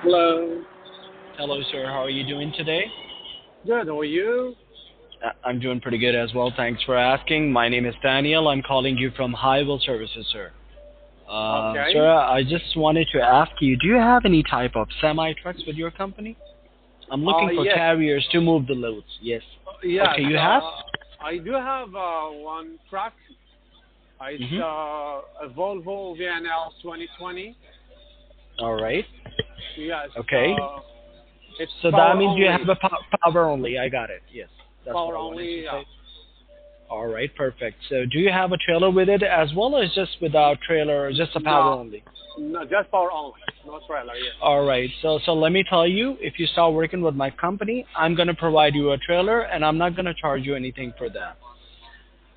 Hello. Hello, sir. How are you doing today? Good. How are you? I'm doing pretty good as well. Thanks for asking. My name is Daniel. I'm calling you from Highwell Services, sir. Okay. Sir, I just wanted to ask you, do you have any type of semi-trucks with your company? I'm looking for Yes. carriers to move the loads. Yes. Yes. Okay, you have? I do have one truck. It's Mm-hmm. a Volvo VNL 2020. All right. Yes. Okay. It's So that power means you have only. a power only. I got it. Yes. That's what Power I wanted to only. say. All right, perfect. So do you have a trailer with it as well, or is just without trailer, or just a power No. only? No. Just power only. No trailer. Yes. All right. So let me tell you, if you start working with my company, I'm going to provide you a trailer, and I'm not going to charge you anything for that.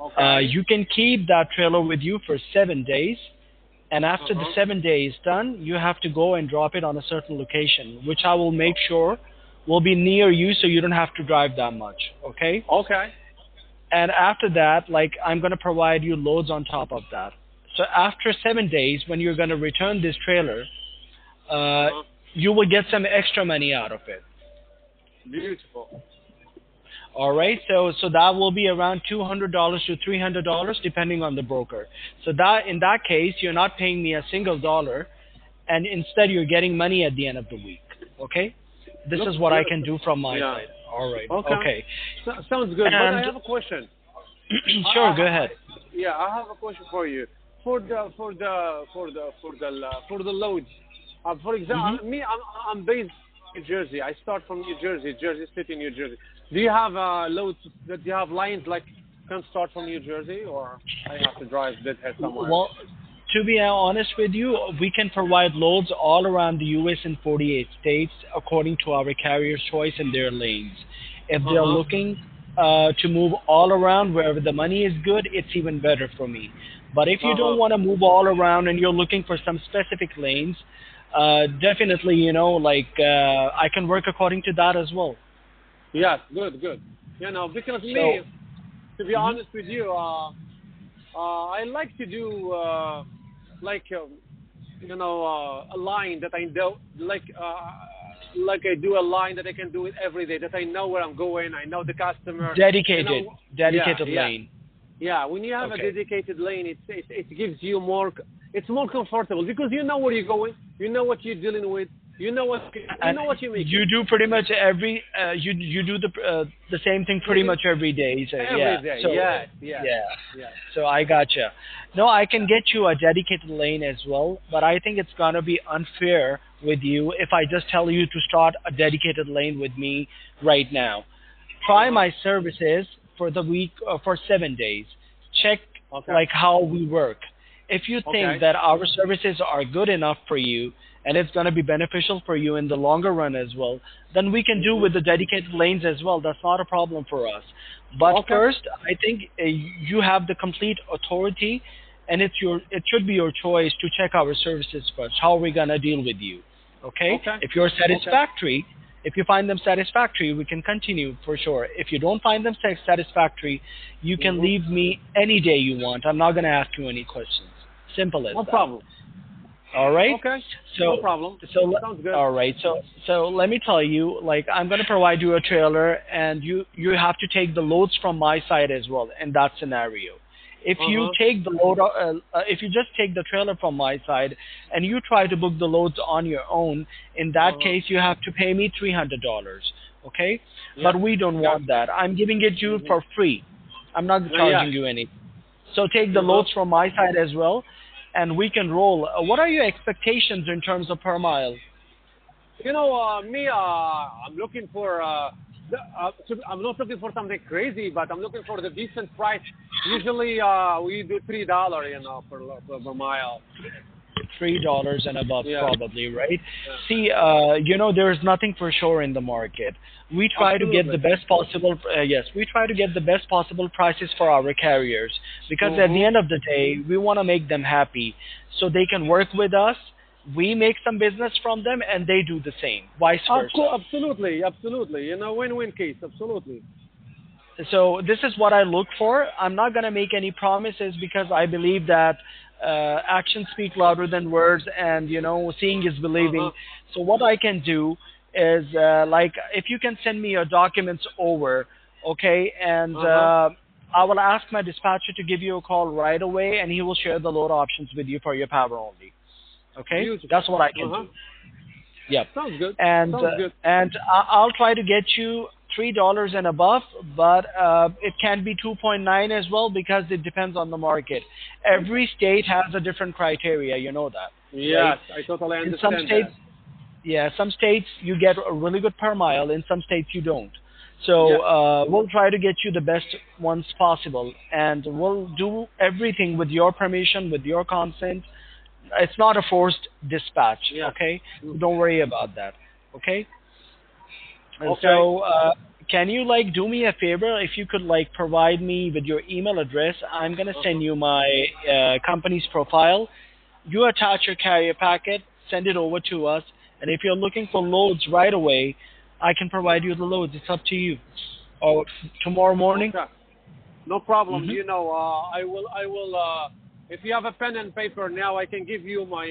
Okay. You can keep that trailer with you for 7 days, and Uh after the huh. 7 days done, you have to go and drop it on a certain location, which I will make sure will be near you, so you don't have to drive that much. Okay? Okay. And after that, like I'm going to provide you loads on top of that. So after 7 days, when you're going to return this trailer, Uh uh, huh. you will get some extra money out of it. Beautiful. All right, so that will be around $200 to $300 depending on the broker. So that in that case, you're not paying me a single dollar, and instead you're getting money at the end of the week. Okay, this Looks is what I good. can do from my Yeah. side. All right, Okay. okay, Sounds good. But I and have a question. sure, go ahead. Yeah, I have a question for you. For the loads. For Hmm. example, I'm based in New Jersey. I start from New Jersey, Jersey City, New Jersey. Do you have loads that you have lines like can start from New Jersey, or I have to drive deadhead somewhere? Well, to be honest with you, we can provide loads all around the U.S. in 48 states according to our carrier's choice and their lanes. If Uh they're huh. looking to move all around wherever the money is good, it's even better for me. But if you Uh don't huh. want to move all around and you're looking for some specific lanes, definitely, I can work according to that as well. Yes. Good. Good. Because me, So, to be mhm. honest with you, I like to do like a line that I know, like I do a line that I can do it every day. That I know where I'm going. I know the customer. dedicated, Yeah, dedicated yeah, lane. yeah. When you have a Okay. dedicated lane, it gives you more. It's more comfortable because you know where you're going. You know what you're dealing with. You And know what you're you making do pretty much you do the same thing pretty every much every day. So every yeah. day. So Yes, yes, yeah. yes. So I gotcha. No, I can get you a dedicated lane as well, but I think it's gonna be unfair with you if I just tell you to start a dedicated lane with me right now. Uh Try huh. my services for the week for 7 days. Check Okay. like how we work. If you think Okay. that our services are good enough for you and it's going to be beneficial for you in the longer run as well, then we can do Mhm. with the dedicated lanes as well. That's not a problem for us. But Okay. first, I think you have the complete authority, and it should be your choice to check our services first. How are we going to deal with you? Okay? Okay. If you're Okay. satisfactory, if you find them satisfactory, we can continue for sure. If you don't find them satisfactory, you can Mhm. leave me any day you want. I'm not going to ask you any questions. Simple as No that. problem. All right. Okay. No So, problem. so Sounds good. all right. So let me tell you, like I'm going to provide you a trailer, and you have to take the loads from my side as well in that scenario. Uh huh. If you just take the trailer from my side, and you try to book the loads on your own, in Uh that huh. case you have to pay me $300. Okay. Yeah. But we don't Yeah. want that. I'm giving it to you Mhm. for free. I'm not Yeah. charging you anything. So take the Uh huh. loads from my side as well, and we can roll. What are your expectations in terms of per mile? Me, I'm looking for. I'm not looking for something crazy, but I'm looking for the decent price. Usually, we do $3, per mile. $3 and above, Yeah. probably, right? Yeah. See, there's nothing for sure in the market. We try to get Absolutely. the best possible. Yes, we try to get the best possible prices for our carriers because at the Mhm. end of the day, we want to make them happy, so they can work with us. We make some business from them, and they do the same, vice versa. Absolutely. Absolutely. Win-win case. Absolutely. So this is what I look for. I'm not going to make any promises because I believe that actions speak louder than words, and seeing is believing. Uh-huh. So what I can do is, like, if you can send me your documents over, okay, and Uh-huh. I will ask my dispatcher to give you a call right away, and he will share the load options with you for your power only. Okay, Beautiful. that's what I can Uh-huh. do. Yep. Sounds good. And Sounds good. I'll try to get you $3 and above, but it can be 2.9 as well because it depends on the market. Every state has a different criteria, you know that, right? Yes, I totally In some understand states, that. yeah, some states you get a really good per mile. In some states you don't. So Yes. we'll try to get you the best ones possible, and we'll do everything with your permission, with your consent. It's not a forced dispatch, Yes. okay? So Mm. don't worry about that, okay? And Okay. so, can you like do me a favor? If you could like provide me with your email address, I'm gonna Uh-huh. send you my company's profile. You attach your carrier packet, send it over to us, and if you're looking for loads right away, I can provide you the loads. It's up to you. Or tomorrow morning. Okay. No problem. Hmm. If you have a pen and paper now, I can give you my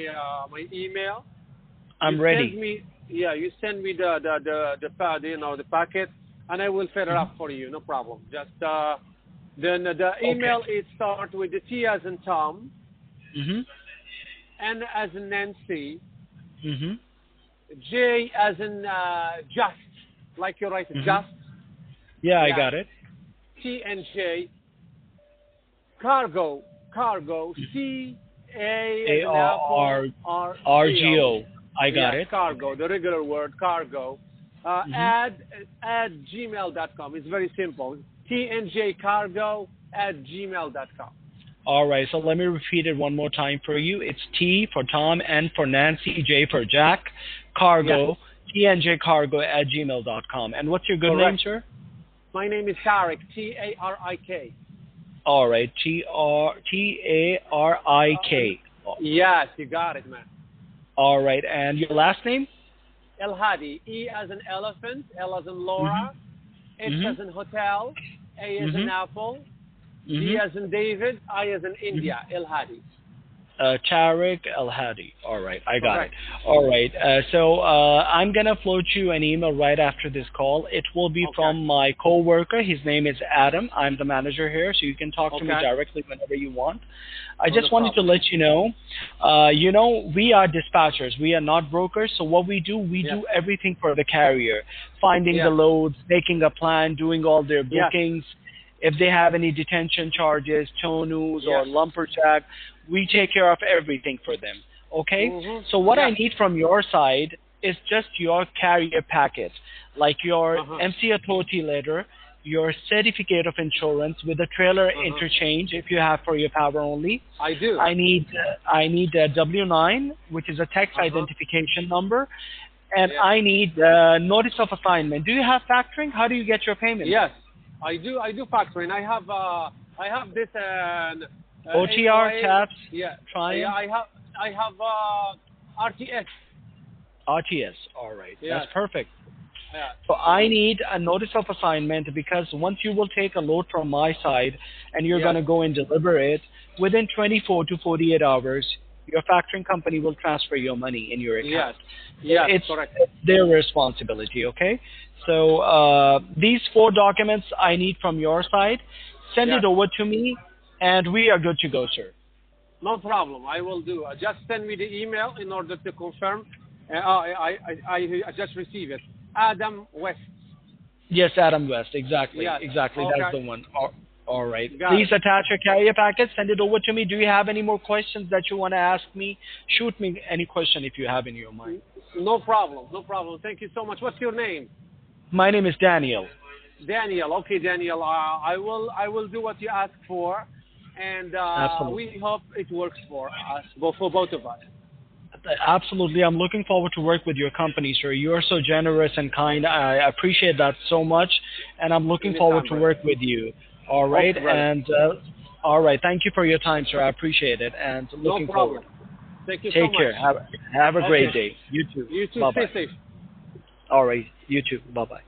email. You I'm send ready. me, yeah, you send me the packet, and I will fill it Hmm. up for you. No problem. Just then the Okay. email it start with the T as in Tom, Hmm. N as in Nancy, Hmm. J as in just, like you write Hmm. just, Yeah, I yeah, got it. T and J, cargo, C A as A in R apple, R R R G G O. O. I got Yes, it. cargo, the regular word, cargo. Hmm. At gmail.com. It's very simple. tnjcargo at gmail.com. All right, so let me repeat it one more time for you. It's T for Tom, N for Nancy, J for Jack, Yes, cargo, TNJcargo at gmail.com. And what's your good name, correct. sir? My name is Tarik, Tarik. All right, And Tarik. yes, you got it, man. All right, and your last name? El Hadi, E as in elephant, L as in Laura, Mm-hmm. H as in Mm-hmm. hotel, A as in Mm-hmm. apple, D Mm-hmm. as in David, I as in Mm-hmm. India, El Hadi. Tariq Al Hadi. All right, I got it. Correct. All right, so I'm gonna float you an email right after this call. It will be Okay. from my coworker. His name is Adam. I'm the manager here, so you can talk to me Okay. directly whenever you want. I No just wanted to problem. let you know, we are dispatchers. We are not brokers. So what we do, we Yes. do everything for the carrier, finding the Yes. loads, making a plan, doing all their Yes. bookings. If they have any detention charges, tow news, or Yes. lumberjack, we take care of everything for them. Okay? Mhm. So what I Yes. need from your side is just your carrier packet, like your Uh huh. MC authority letter, your certificate of insurance with a trailer Uh huh. interchange if you have for your power only. I do. I need a W-9, which is a tax Uh huh. identification number, and Yes. I need notice of assignment. Do you have factoring? How do you get your payments? Yes. I do. I do factoring. I have this OTR, NOA. TAPS, Yeah. Yeah. Triumph, I have RTS. RTS. All right, that's Yes. perfect. Yeah. So I need a notice of assignment because once you will take a load from my side and you're going Yes. to go and deliver it, within 24 to 48 hours, your factoring company will transfer your money in your Yes. account. So Yes. it's Correct. their responsibility, okay? So these four documents I need from your side. Send it Yes. over to me, and we are good to go, sir. No problem. I will do. Just send me the email in order to confirm. I just received it. Adam West. Yes, Adam West. Exactly. Yes. Exactly. That's Okay. the one. All right. Got Please it. attach your carrier packet. Send it over to me. Do you have any more questions that you want to ask me? Shoot me any question if you have in your mind. No problem. No problem. Thank you so much. What's your name? My name is Daniel. Daniel. Okay, Daniel. I will do what you ask for, and Absolutely. we hope it works for us, for both of us. Absolutely. I'm looking forward to work with your company, sir. You are so generous and kind. I appreciate that so much, and I'm looking forward Anytime, to brother. work with you. All right. Okay, brother. And all right. Thank you for your time, sir. I appreciate it, and No looking forward. problem. Thank you so Take much. care. Have a great Okay. day. You too. You too. Bye Stay bye. safe. All right. You too. Bye bye.